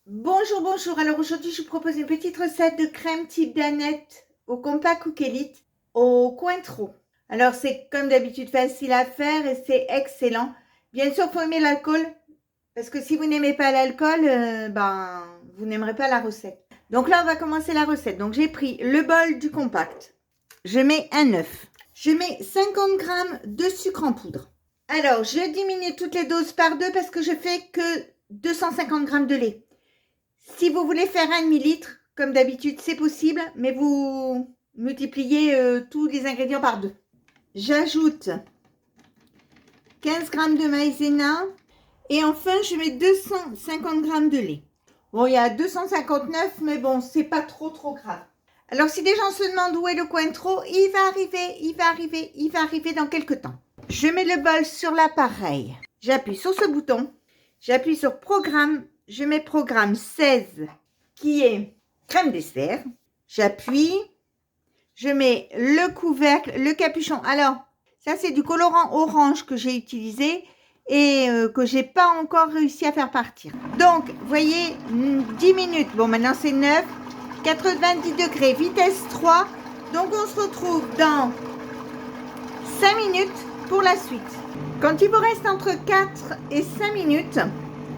Bonjour, bonjour. Alors aujourd'hui, je vous propose une petite recette de crème type Danette au Compact Cook Elite au Cointreau. Alors c'est comme d'habitude facile à faire et c'est excellent. Bien sûr, il faut aimer l'alcool parce que si vous n'aimez pas l'alcool, vous n'aimerez pas la recette. Donc là, on va commencer la recette. Donc j'ai pris le bol du Compact. Je mets un œuf. Je mets 50 g de sucre en poudre. Alors, je diminue toutes les doses par deux parce que je fais que 250 g de lait. Si vous voulez faire un demi-litre, comme d'habitude, c'est possible, mais vous multipliez tous les ingrédients par deux. J'ajoute 15 g de maïzena et enfin, je mets 250 g de lait. Bon, il y a 259, mais bon, c'est pas trop grave. Alors, si des gens se demandent où est le Cointreau, il va arriver dans quelques temps. Je mets le bol sur l'appareil. J'appuie sur ce bouton. J'appuie sur Programme. Je mets Programme 16, qui est crème dessert. J'appuie. Je mets le couvercle, le capuchon. Alors, ça, c'est du colorant orange que j'ai utilisé et que j'ai pas encore réussi à faire partir. Donc, vous voyez, 10 minutes. Bon, maintenant, c'est 9. 90 degrés, vitesse 3. Donc, on se retrouve dans 5 minutes pour la suite. Quand il vous reste entre 4 et 5 minutes,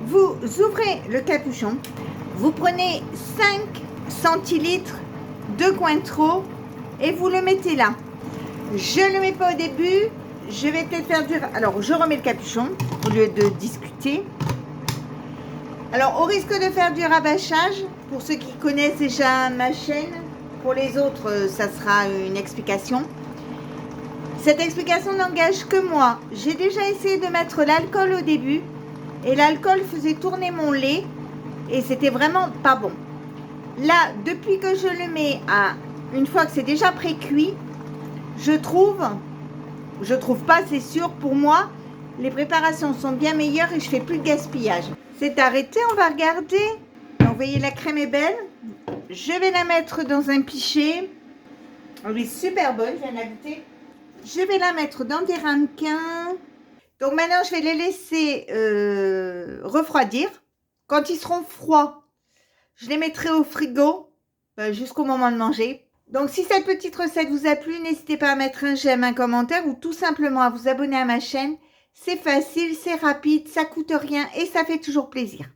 vous ouvrez le capuchon. Vous prenez 5 centilitres de Cointreau et vous le mettez là. Je ne le mets pas au début. Je vais peut-être faire durer. Alors, je remets le capuchon au lieu de discuter. Alors, au risque de faire du rabâchage, pour ceux qui connaissent déjà ma chaîne, pour les autres, ça sera une explication. Cette explication n'engage que moi. J'ai déjà essayé de mettre l'alcool au début et l'alcool faisait tourner mon lait et c'était vraiment pas bon. Là, depuis que je le mets à une fois que c'est déjà pré-cuit, je trouve pas, c'est sûr, pour moi, les préparations sont bien meilleures et je fais plus de gaspillage. C'est arrêté, on va regarder. Donc, vous voyez, la crème est belle. Je vais la mettre dans un pichet. Elle est super bonne, je viens de la goûter. Je vais la mettre dans des ramequins. Donc maintenant, je vais les laisser refroidir. Quand ils seront froids, je les mettrai au frigo jusqu'au moment de manger. Donc si cette petite recette vous a plu, n'hésitez pas à mettre un j'aime, un commentaire ou tout simplement à vous abonner à ma chaîne. C'est facile, c'est rapide, ça coûte rien et ça fait toujours plaisir.